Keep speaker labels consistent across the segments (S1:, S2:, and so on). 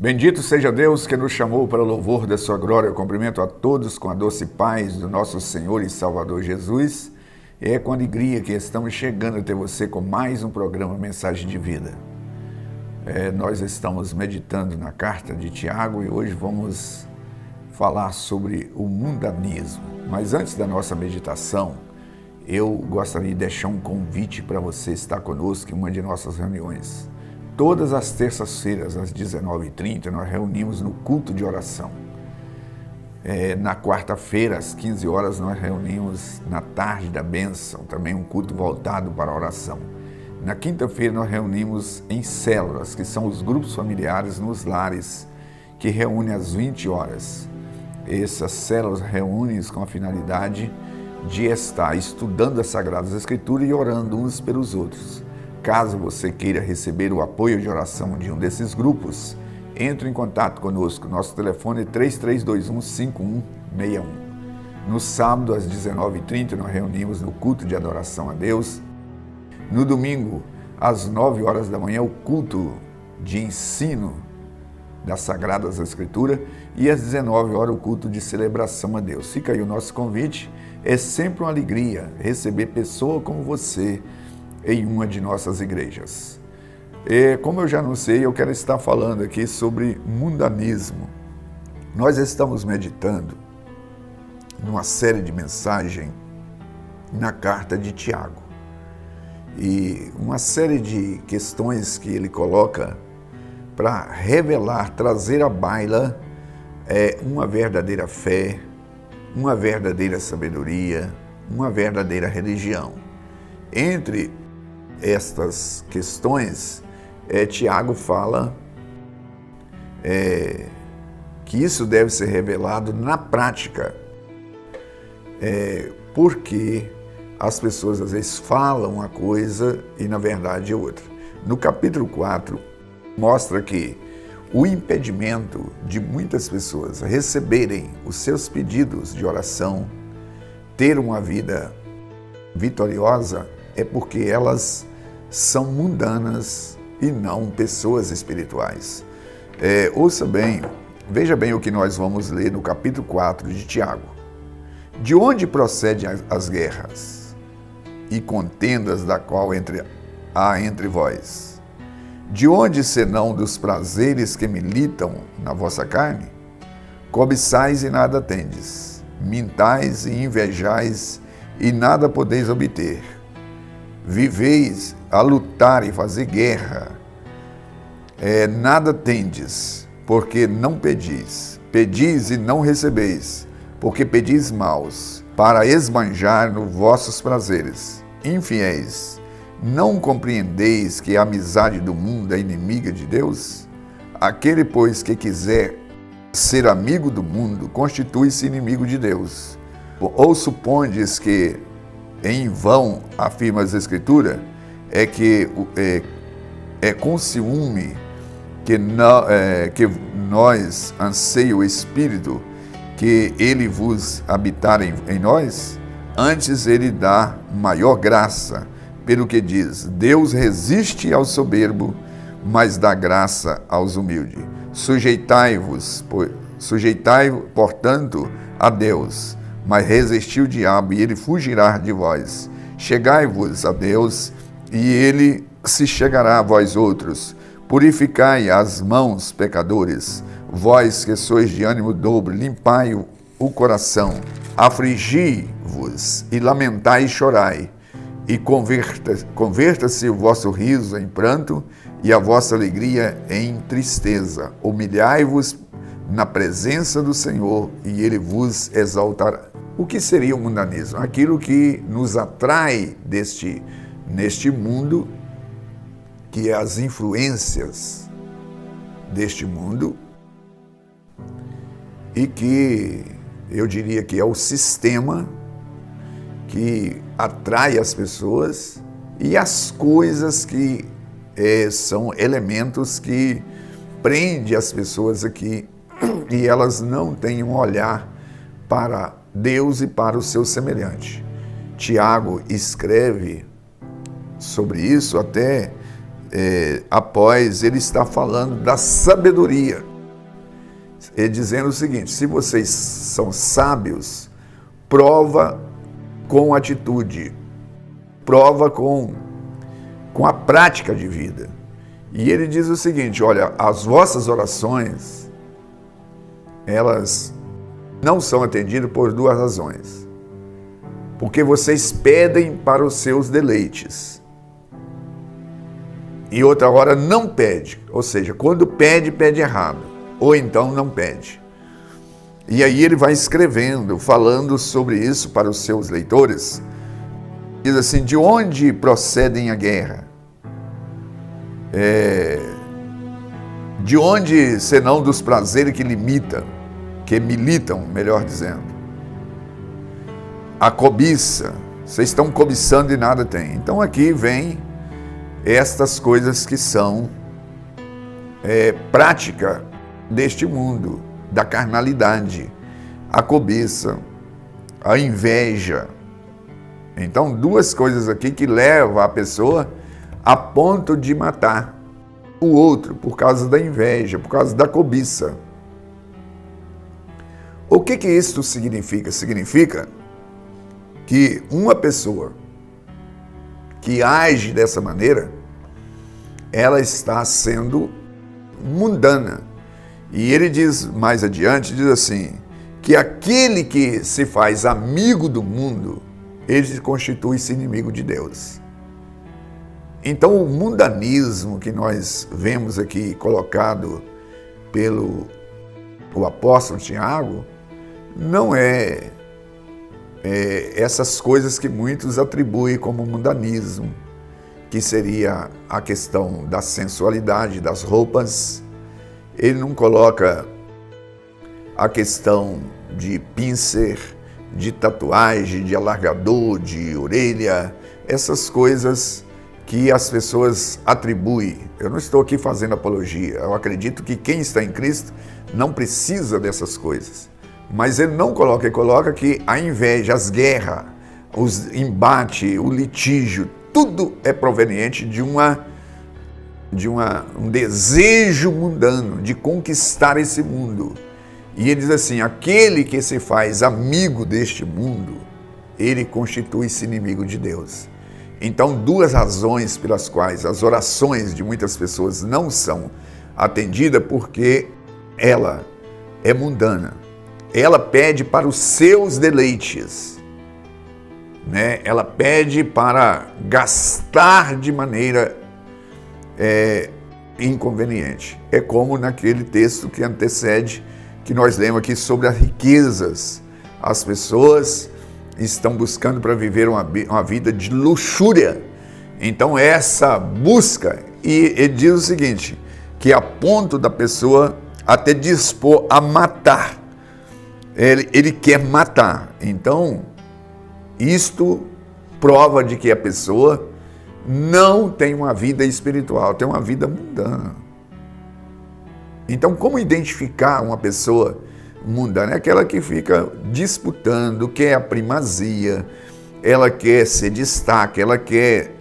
S1: Bendito seja Deus que nos chamou para o louvor da sua glória. Eu cumprimento a todos com a doce paz do nosso Senhor e Salvador Jesus. É com alegria que estamos chegando até você com mais um programa Mensagem de Vida. Nós estamos meditando na carta de Tiago e hoje vamos falar sobre o mundanismo. Mas antes da nossa meditação, eu gostaria de deixar um convite para você estar conosco em uma de nossas reuniões. Todas as terças-feiras, às 19h30, nós reunimos no culto de oração. Na quarta-feira, às 15 horas, nós reunimos na tarde da bênção, também um culto voltado para a oração. Na quinta-feira, nós reunimos em células, que são os grupos familiares nos lares, que reúnem às 20 horas. Essas células reúnem-se com a finalidade de estar estudando as Sagradas Escrituras e orando uns pelos outros. Caso você queira receber o apoio de oração de um desses grupos, entre em contato conosco. Nosso telefone é 3321-5161. No sábado, às 19h30, nós reunimos no culto de adoração a Deus. No domingo, às 9 horas da manhã, o culto de ensino das Sagradas Escrituras. E às 19 horas, o culto de celebração a Deus. Fica aí o nosso convite. É sempre uma alegria receber pessoa como você em uma de nossas igrejas. Como eu já anunciei, eu quero estar falando aqui sobre mundanismo. Nós estamos meditando numa série de mensagens na carta de Tiago. E uma série de questões que ele coloca para revelar, trazer à baila uma verdadeira fé, uma verdadeira sabedoria, uma verdadeira religião. Entre estas questões, Tiago fala que isso deve ser revelado na prática, porque as pessoas às vezes falam uma coisa e na verdade é outra. No capítulo 4, mostra que o impedimento de muitas pessoas receberem os seus pedidos de oração, ter uma vida vitoriosa, é porque elas são mundanas e não pessoas espirituais. Ouça bem, veja bem o que nós vamos ler no capítulo 4 de Tiago. De onde procedem as guerras e contendas da qual há entre vós? De onde senão dos prazeres que militam na vossa carne? Cobiçais e nada tendes, mintais e invejais e nada podeis obter. Viveis a lutar e fazer guerra, nada tendes, porque não pedis. Pedis e não recebeis, porque pedis maus, para esbanjar nos vossos prazeres. Infiéis, não compreendeis que a amizade do mundo é inimiga de Deus? Aquele, pois, que quiser ser amigo do mundo, constitui-se inimigo de Deus. Ou supondes que em vão, afirma as Escrituras, que com ciúme que nós anseia o Espírito, que ele vos habitar em nós? Antes ele dá maior graça, pelo que diz: Deus resiste ao soberbo, mas dá graça aos humildes. Sujeitai, portanto, a Deus, mas resisti o diabo, e ele fugirá de vós. Chegai-vos a Deus, e ele se chegará a vós outros. Purificai as mãos, pecadores, vós que sois de ânimo dobre, limpai o coração, afligi-vos, e lamentai e chorai, e converta-se o vosso riso em pranto, e a vossa alegria em tristeza. Humilhai-vos na presença do Senhor, e ele vos exaltará. O que seria o mundanismo? Aquilo que nos atrai neste mundo, que é as influências deste mundo, e que eu diria que é o sistema que atrai as pessoas e as coisas que são elementos que prendem as pessoas aqui e elas não têm um olhar para Deus e para o seu semelhante. Tiago escreve sobre isso até após ele estar falando da sabedoria ele dizendo o seguinte: se vocês são sábios, prova com atitude, prova com a prática de vida. E ele diz o seguinte: olha, as vossas orações, elas não são atendidas por duas razões. Porque vocês pedem para os seus deleites. E outra hora não pede. Ou seja, quando pede, pede errado. Ou então não pede. E aí ele vai escrevendo, falando sobre isso para os seus leitores. Diz assim: de onde procedem a guerra? De onde, senão dos prazeres que militam, melhor dizendo. A cobiça, vocês estão cobiçando e nada tem. Então aqui vem estas coisas que são prática deste mundo, da carnalidade, a cobiça, a inveja. Então, duas coisas aqui que levam a pessoa a ponto de matar o outro por causa da inveja, por causa da cobiça. O que isso significa? Significa que uma pessoa que age dessa maneira, ela está sendo mundana. E ele diz mais adiante, diz assim, que aquele que se faz amigo do mundo, ele constitui-se inimigo de Deus. Então o mundanismo que nós vemos aqui colocado pelo apóstolo Tiago, não é essas coisas que muitos atribuem como mundanismo, que seria a questão da sensualidade, das roupas. Ele não coloca a questão de pincer, de tatuagem, de alargador, de orelha, essas coisas que as pessoas atribuem. Eu não estou aqui fazendo apologia, eu acredito que quem está em Cristo não precisa dessas coisas. Mas ele não coloca, ele coloca que a inveja, as guerras, os embates, o litígio, tudo é proveniente de um desejo mundano de conquistar esse mundo. E ele diz assim: aquele que se faz amigo deste mundo, ele constitui-se inimigo de Deus. Então, duas razões pelas quais as orações de muitas pessoas não são atendidas, porque ela é mundana. Ela pede para os seus deleites, né? Ela pede para gastar de maneira inconveniente. É como naquele texto que antecede, que nós lemos aqui sobre as riquezas. As pessoas estão buscando para viver uma vida de luxúria. Então essa busca, e ele diz o seguinte, que a ponto da pessoa até dispor a matar. Ele quer matar. Então, isto prova de que a pessoa não tem uma vida espiritual, tem uma vida mundana. Então, como identificar uma pessoa mundana? É aquela que fica disputando, quer a primazia, ela quer ser destaque, ela quer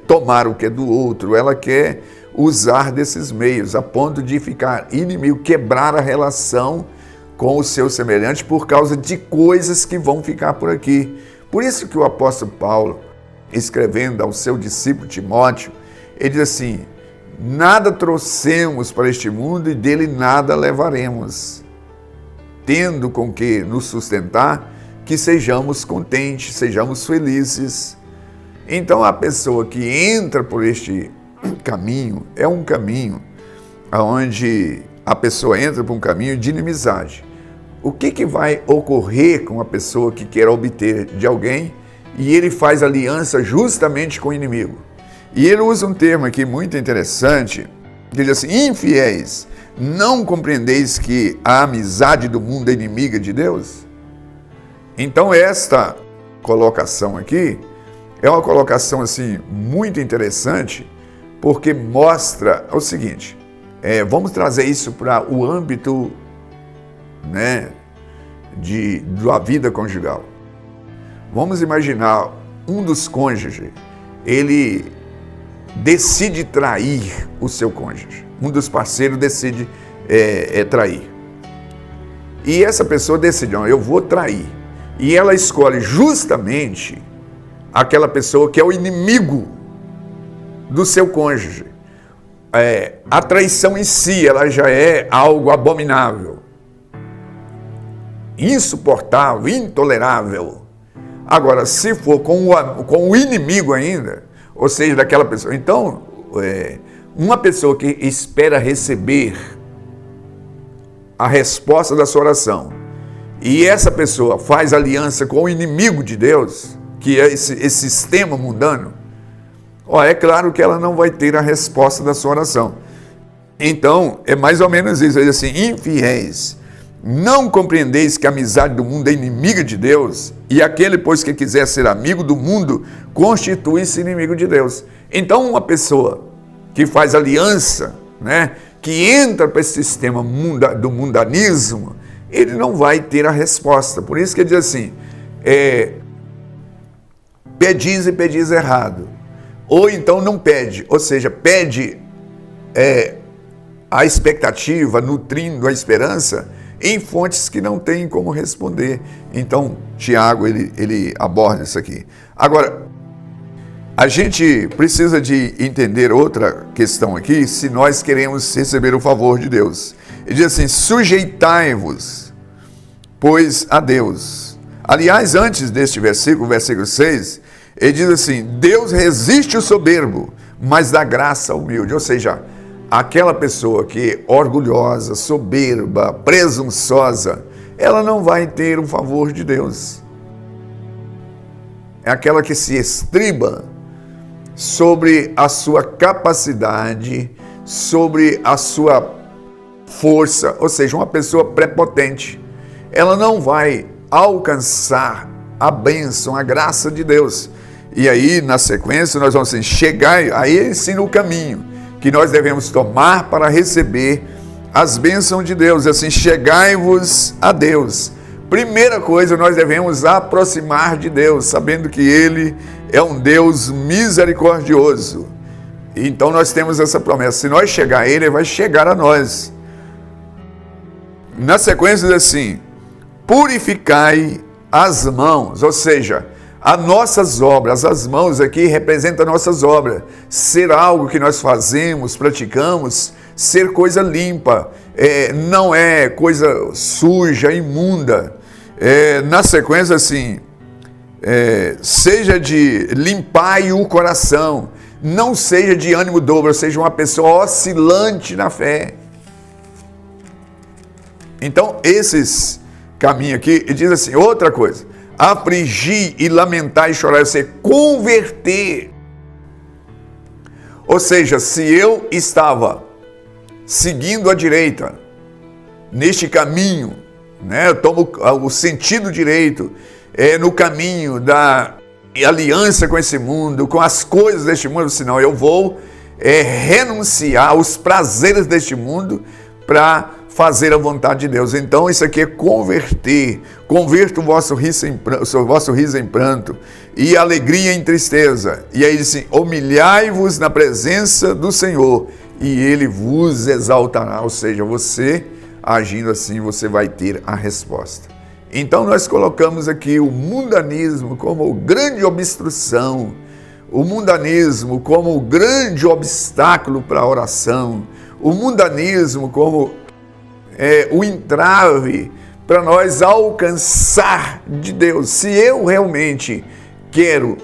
S1: tomar o que é do outro, ela quer usar desses meios, a ponto de ficar inimigo, quebrar a relação com o seu semelhante por causa de coisas que vão ficar por aqui. Por isso que o apóstolo Paulo, escrevendo ao seu discípulo Timóteo, ele diz assim: nada trouxemos para este mundo e dele nada levaremos, tendo com que nos sustentar, que sejamos contentes, sejamos felizes. Então a pessoa que entra por este caminho, é um caminho onde a pessoa entra por um caminho de inimizade. O que vai ocorrer com a pessoa que quer obter de alguém e ele faz aliança justamente com o inimigo? E ele usa um termo aqui muito interessante, que diz assim: infiéis, não compreendeis que a amizade do mundo é inimiga de Deus? Então esta colocação aqui é uma colocação assim muito interessante, porque mostra o seguinte, vamos trazer isso para o âmbito, né, da vida conjugal. Vamos imaginar um dos cônjuges, ele decide trair o seu cônjuge. Um dos parceiros decide trair. E essa pessoa decide, não, eu vou trair. E ela escolhe justamente aquela pessoa que é o inimigo do seu cônjuge. A traição em si, ela já é algo abominável, insuportável, intolerável. Agora, se for com o inimigo ainda, ou seja, daquela pessoa, então, uma pessoa que espera receber a resposta da sua oração, e essa pessoa faz aliança com o inimigo de Deus, que é esse sistema mundano, é claro que ela não vai ter a resposta da sua oração. Então, é mais ou menos isso, ele diz assim, infiéis, não compreendeis que a amizade do mundo é inimiga de Deus, e aquele, pois, que quiser ser amigo do mundo, constitui-se inimigo de Deus. Então, uma pessoa que faz aliança, né, que entra para esse sistema do mundanismo, ele não vai ter a resposta. Por isso que ele diz assim, pedis e pedis errado. Ou então não pede, ou seja, pede a expectativa, nutrindo a esperança, em fontes que não têm como responder. Então, Tiago, ele aborda isso aqui. Agora, a gente precisa de entender outra questão aqui, se nós queremos receber o favor de Deus. Ele diz assim, sujeitai-vos, pois, a Deus. Aliás, antes deste versículo, versículo 6, ele diz assim, Deus resiste o soberbo, mas dá graça ao humilde. Ou seja, aquela pessoa que é orgulhosa, soberba, presunçosa, ela não vai ter o favor de Deus. É aquela que se estriba sobre a sua capacidade, sobre a sua força, ou seja, uma pessoa prepotente. Ela não vai alcançar a bênção, a graça de Deus. E aí, na sequência, nós vamos assim, chegar, aí ensina o caminho que nós devemos tomar para receber as bênçãos de Deus. Assim, chegai-vos a Deus. Primeira coisa, nós devemos aproximar de Deus, sabendo que Ele é um Deus misericordioso. Então nós temos essa promessa, se nós chegar a Ele, Ele vai chegar a nós. Na sequência diz assim, purificai as mãos, ou seja, as nossas obras, as mãos aqui representam nossas obras, ser algo que nós fazemos, praticamos, ser coisa limpa, não é coisa suja, imunda. Na sequência assim, seja de limpai o coração, não seja de ânimo dobro, seja uma pessoa oscilante na fé. Então, esses caminhos aqui, ele diz assim, outra coisa, afligir e lamentar e chorar, você converter. Ou seja, se eu estava seguindo a direita, neste caminho, né, eu tomo o sentido direito, no caminho da aliança com esse mundo, com as coisas deste mundo, senão eu vou renunciar aos prazeres deste mundo para fazer a vontade de Deus. Então isso aqui é converter. Converta o vosso riso em pranto e alegria em tristeza. E aí diz assim, humilhai-vos na presença do Senhor e Ele vos exaltará. Ou seja, você agindo assim, você vai ter a resposta. Então nós colocamos aqui o mundanismo como grande obstrução, o mundanismo como grande obstáculo para a oração, o mundanismo como o entrave para nós alcançar de Deus. Se eu realmente quero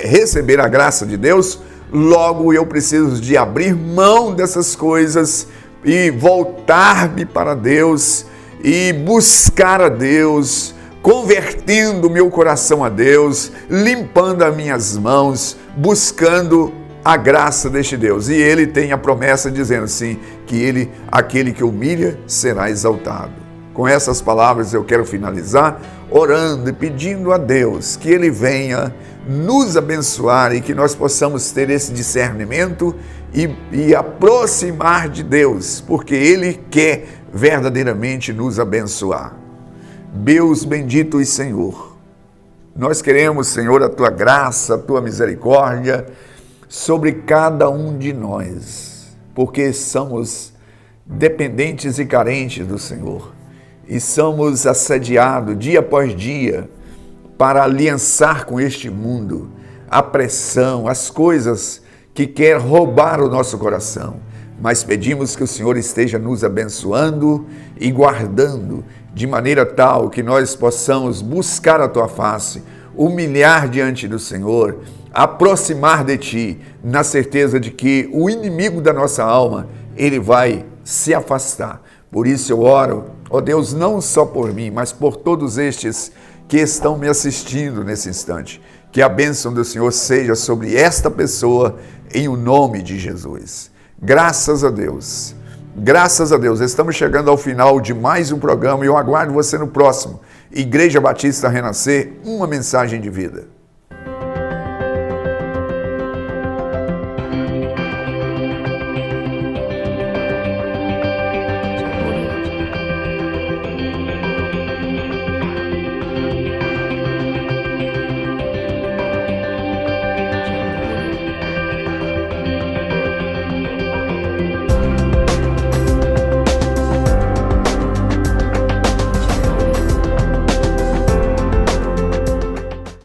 S1: receber a graça de Deus, logo eu preciso de abrir mão dessas coisas e voltar-me para Deus e buscar a Deus, convertendo o meu coração a Deus, limpando as minhas mãos, buscando a graça deste Deus. E Ele tem a promessa dizendo assim, que aquele que humilha será exaltado. Com essas palavras eu quero finalizar orando e pedindo a Deus que Ele venha nos abençoar e que nós possamos ter esse discernimento e aproximar de Deus, porque Ele quer verdadeiramente nos abençoar. Deus bendito e Senhor, nós queremos, Senhor, a Tua graça, a Tua misericórdia sobre cada um de nós, porque somos dependentes e carentes do Senhor. e somos assediados dia após dia para aliançar com este mundo a pressão, as coisas que quer roubar o nosso coração. Mas pedimos que o Senhor esteja nos abençoando e guardando de maneira tal que nós possamos buscar a Tua face, humilhar diante do Senhor, aproximar de Ti, na certeza de que o inimigo da nossa alma, ele vai se afastar. Por isso eu oro, ó Deus, não só por mim, mas por todos estes que estão me assistindo nesse instante. Que a bênção do Senhor seja sobre esta pessoa, em o nome de Jesus. Graças a Deus. Graças a Deus. Estamos chegando ao final de mais um programa e eu aguardo você no próximo. Igreja Batista Renascer, uma mensagem de vida.